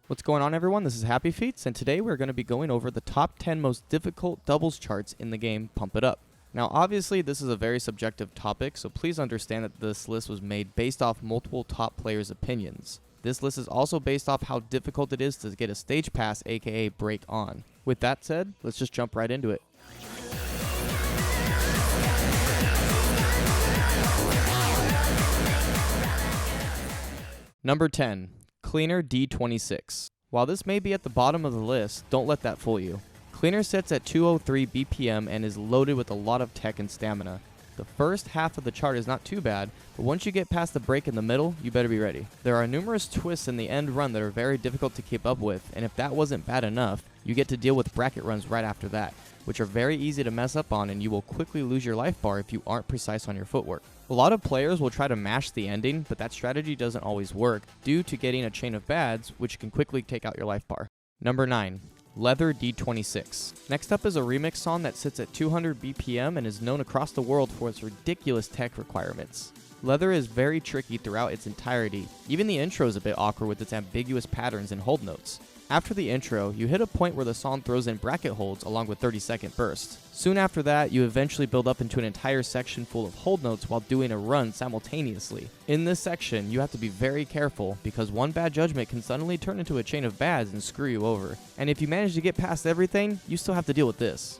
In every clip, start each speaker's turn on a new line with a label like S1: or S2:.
S1: What's going on, everyone? This is Happy Feets, and today we're going to be going over the top 10 most difficult doubles charts in the game Pump It Up. Now, obviously, this is a very subjective topic, so please understand that this list was made based off multiple top players' opinions. This list is also based off how difficult it is to get a stage pass, aka break on. With that said, let's just jump right into it. Number 10. Cleaner D26. While this may be at the bottom of the list, don't let that fool you. Cleaner sits at 203 BPM and is loaded with a lot of tech and stamina. The first half of the chart is not too bad, but once you get past the break in the middle, you better be ready. There are numerous twists in the end run that are very difficult to keep up with, and if that wasn't bad enough, you get to deal with bracket runs right after that, which are very easy to mess up on, and you will quickly lose your life bar if you aren't precise on your footwork. A lot of players will try to mash the ending, but that strategy doesn't always work due to getting a chain of bads, which can quickly take out your life bar. Number 9. Leather D26. Next up is a remix song that sits at 200 BPM and is known across the world for its ridiculous tech requirements. Leather is very tricky throughout its entirety. Even the intro is a bit awkward with its ambiguous patterns and hold notes. After the intro, you hit a point where the song throws in bracket holds along with 30-second bursts. Soon after that, you eventually build up into an entire section full of hold notes while doing a run simultaneously. In this section, you have to be very careful because one bad judgment can suddenly turn into a chain of bads and screw you over. And if you manage to get past everything, you still have to deal with this.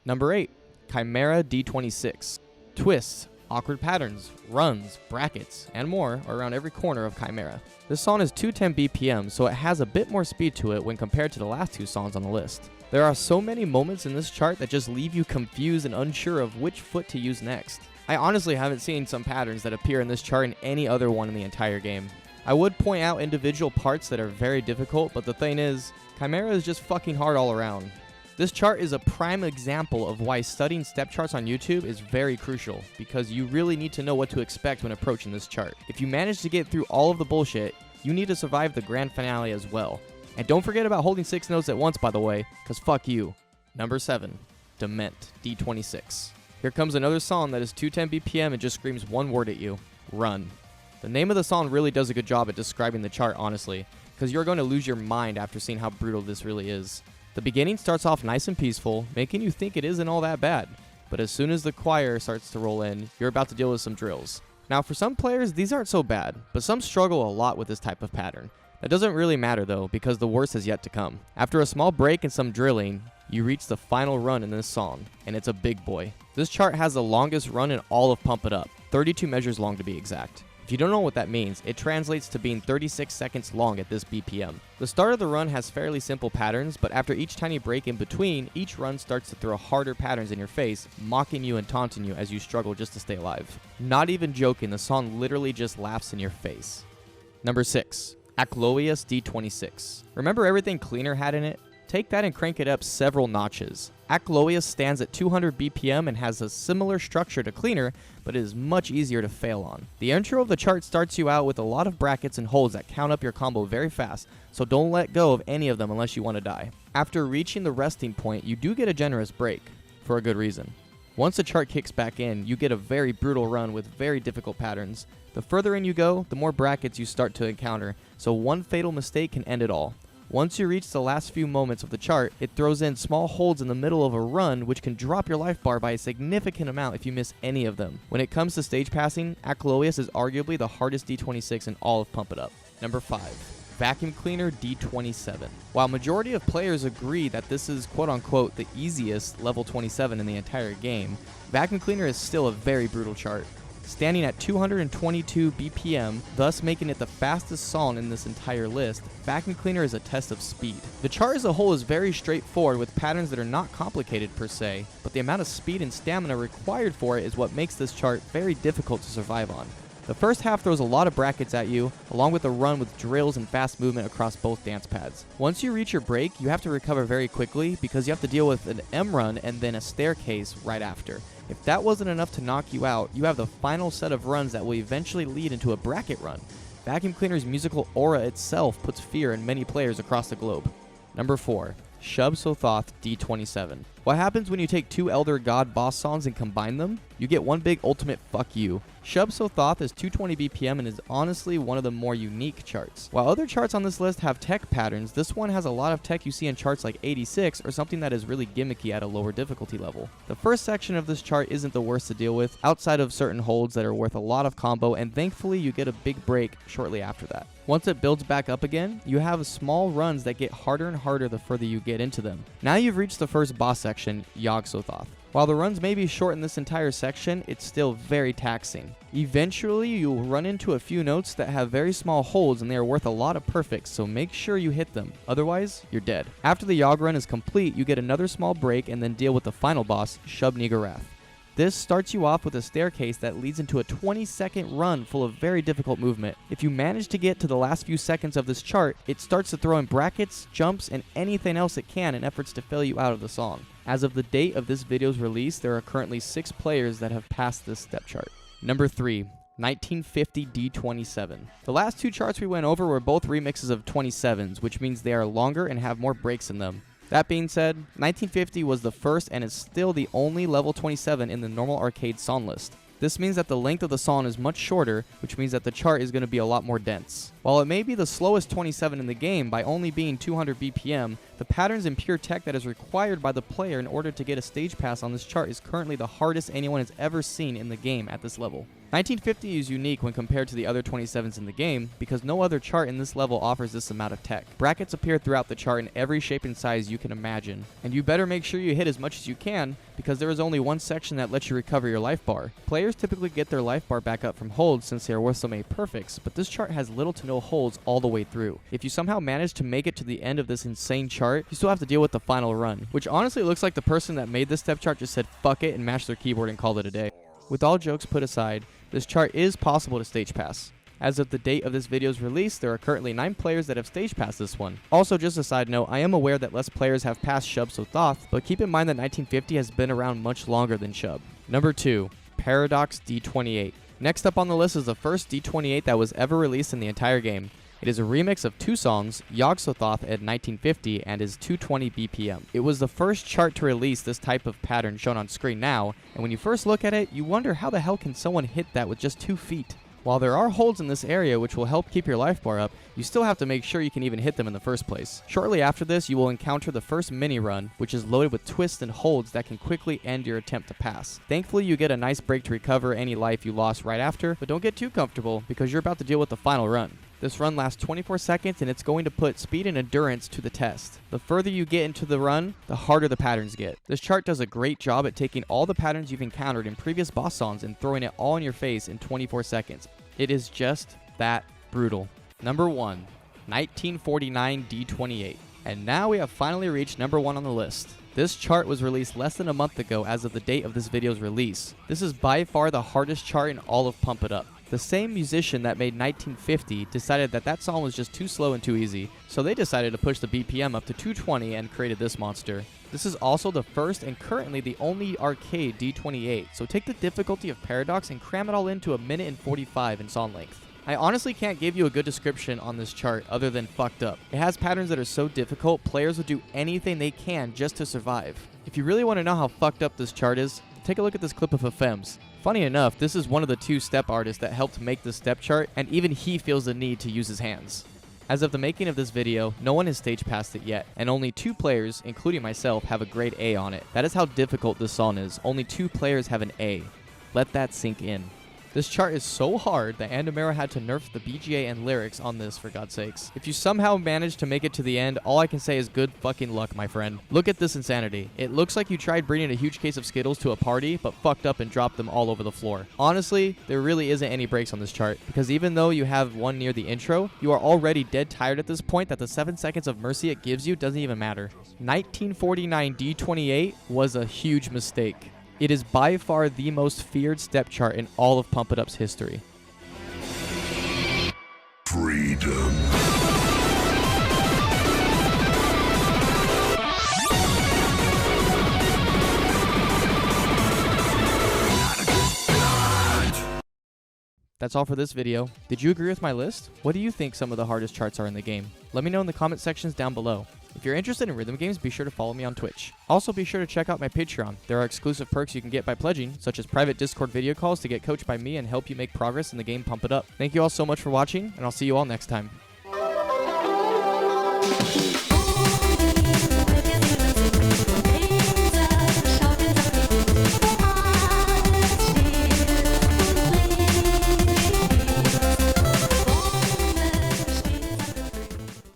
S1: Number 8. CHIMERA D26. Twists, awkward patterns, runs, brackets, and more are around every corner of CHIMERA. This song is 210 BPM, so it has a bit more speed to it when compared to the last two songs on the list. There are so many moments in this chart that just leave you confused and unsure of which foot to use next. I honestly haven't seen some patterns that appear in this chart in any other one in the entire game. I would point out individual parts that are very difficult, but the thing is, CHIMERA is just fucking hard all around. This chart is a prime example of why studying step charts on YouTube is very crucial, because you really need to know what to expect when approaching this chart. If you manage to get through all of the bullshit, you need to survive the grand finale as well. And don't forget about holding 6 notes at once, by the way, because fuck you. Number 7. DEMENT D26. Here comes another song that is 210 BPM and just screams one word at you. Run. The name of the song really does a good job at describing the chart, honestly, because you're going to lose your mind after seeing how brutal this really is. The beginning starts off nice and peaceful, making you think it isn't all that bad, but as soon as the choir starts to roll in, you're about to deal with some drills. Now, for some players, these aren't so bad, but some struggle a lot with this type of pattern. That doesn't really matter though, because the worst is yet to come. After a small break and some drilling, you reach the final run in this song, and it's a big boy. This chart has the longest run in all of Pump It Up, 32 measures long to be exact. If you don't know what that means, it translates to being 36 seconds long at this BPM. The start of the run has fairly simple patterns, but after each tiny break in between, each run starts to throw harder patterns in your face, mocking you and taunting you as you struggle just to stay alive. Not even joking, the song literally just laughs in your face. Number 6. Acloius D26. Remember everything Cleaner had in it? Take that and crank it up several notches. Acloius stands at 200 BPM and has a similar structure to Cleaner, but it is much easier to fail on. The intro of the chart starts you out with a lot of brackets and holds that count up your combo very fast, so don't let go of any of them unless you want to die. After reaching the resting point, you do get a generous break, for a good reason. Once the chart kicks back in, you get a very brutal run with very difficult patterns. The further in you go, the more brackets you start to encounter, so one fatal mistake can end it all. Once you reach the last few moments of the chart, it throws in small holds in the middle of a run which can drop your life bar by a significant amount if you miss any of them. When it comes to stage passing, Acloius is arguably the hardest D26 in all of Pump It Up. Number 5. Vacuum Cleaner D27. While majority of players agree that this is quote-unquote the easiest level 27 in the entire game, Vacuum Cleaner is still a very brutal chart. Standing at 222 BPM, thus making it the fastest song in this entire list, Vacuum Cleaner is a test of speed. The chart as a whole is very straightforward with patterns that are not complicated per se, but the amount of speed and stamina required for it is what makes this chart very difficult to survive on. The first half throws a lot of brackets at you, along with a run with drills and fast movement across both dance pads. Once you reach your break, you have to recover very quickly because you have to deal with an M run and then a staircase right after. If that wasn't enough to knock you out, you have the final set of runs that will eventually lead into a bracket run. Vacuum Cleaner's musical aura itself puts fear in many players across the globe. Number 4. SHUB SOTHOTH D27. What happens when you take two Elder God boss songs and combine them? You get one big ultimate fuck you. SHUB SOTHOTH is 220 BPM and is honestly one of the more unique charts. While other charts on this list have tech patterns, this one has a lot of tech you see in charts like 86 or something that is really gimmicky at a lower difficulty level. The first section of this chart isn't the worst to deal with, outside of certain holds that are worth a lot of combo, and thankfully you get a big break shortly after that. Once it builds back up again, you have small runs that get harder and harder the further you get into them. Now you've reached the first boss section, SOTHOTH. While the runs may be short in this entire section, it's still very taxing. Eventually, you'll run into a few notes that have very small holds and they are worth a lot of perfects, so make sure you hit them. Otherwise, you're dead. After the Yogg run is complete, you get another small break and then deal with the final boss, SHUB Niggurath. This starts you off with a staircase that leads into a 20-second run full of very difficult movement. If you manage to get to the last few seconds of this chart, it starts to throw in brackets, jumps, and anything else it can in efforts to fail you out of the song. As of the date of this video's release, there are currently 6 players that have passed this step chart. Number 3. 1950 D27. The last 2 charts we went over were both remixes of 27s, which means they are longer and have more breaks in them. That being said, 1950 was the first and is still the only level 27 in the normal arcade song list. This means that the length of the song is much shorter, which means that the chart is going to be a lot more dense. While it may be the slowest 27 in the game by only being 200 BPM, the patterns and pure tech that is required by the player in order to get a stage pass on this chart is currently the hardest anyone has ever seen in the game at this level. 1950 is unique when compared to the other 27s in the game because no other chart in this level offers this amount of tech. Brackets appear throughout the chart in every shape and size you can imagine, and you better make sure you hit as much as you can because there is only one section that lets you recover your life bar. Players typically get their life bar back up from holds since they are worth so many perfects, but this chart has little to no holds all the way through. If you somehow manage to make it to the end of this insane chart, you still have to deal with the final run, which honestly looks like the person that made this step chart just said fuck it and mashed their keyboard and called it a day. With all jokes put aside, this chart is possible to stage pass. As of the date of this video's release, there are currently 9 players that have stage passed this one. Also, just a side note, I am aware that less players have passed SHUB SOTHOTH, but keep in mind that 1950 has been around much longer than SHUB. Number 2. PARADOXX D28. Next up on the list is the first D28 that was ever released in the entire game. It is a remix of 2 songs, SOTHOTH at 1950 and is 220 BPM. It was the first chart to release this type of pattern shown on screen now, and when you first look at it, you wonder how the hell can someone hit that with just 2 feet? While there are holds in this area which will help keep your life bar up, you still have to make sure you can even hit them in the first place. Shortly after this, you will encounter the first mini run, which is loaded with twists and holds that can quickly end your attempt to pass. Thankfully, you get a nice break to recover any life you lost right after, but don't get too comfortable because you're about to deal with the final run. This run lasts 24 seconds and it's going to put speed and endurance to the test. The further you get into the run, the harder the patterns get. This chart does a great job at taking all the patterns you've encountered in previous boss songs and throwing it all in your face in 24 seconds. It is just that brutal. Number 1. 1949 D28. And now we have finally reached number 1 on the list. This chart was released less than a month ago as of the date of this video's release. This is by far the hardest chart in all of Pump It Up. The same musician that made 1950 decided that that song was just too slow and too easy, so they decided to push the BPM up to 220 and created this monster. This is also the first and currently the only arcade D28, so take the difficulty of PARADOXX and cram it all into 1 minute and 45 in song length. I honestly can't give you a good description on this chart other than fucked up. It has patterns that are so difficult, players will do anything they can just to survive. If you really want to know how fucked up this chart is, take a look at this clip of Efems. Funny enough, this is one of the 2 step artists that helped make this step chart, and even he feels the need to use his hands. As of the making of this video, no one has stage passed it yet, and only 2 players, including myself, have a grade A on it. That is how difficult this song is. Only 2 players have an A. Let that sink in. This chart is so hard that DEMENT had to nerf the BGA and lyrics on this, for God's sakes. If you somehow manage to make it to the end, all I can say is good fucking luck, my friend. Look at this insanity. It looks like you tried bringing a huge case of Skittles to a party, but fucked up and dropped them all over the floor. Honestly, there really isn't any breaks on this chart, because even though you have one near the intro, you are already dead tired at this point that the 7 seconds of mercy it gives you doesn't even matter. 1949 D28 was a huge mistake. It is by far the most feared step chart in all of Pump It Up's history.
S2: Freedom.
S1: That's all for this video. Did you agree with my list? What do you think some of the hardest charts are in the game? Let me know in the comment sections down below. If you're interested in rhythm games, be sure to follow me on Twitch. Also, be sure to check out my Patreon. There are exclusive perks you can get by pledging, such as private Discord video calls to get coached by me and help you make progress in the game Pump It Up. Thank you all so much for watching, and I'll see you all next time.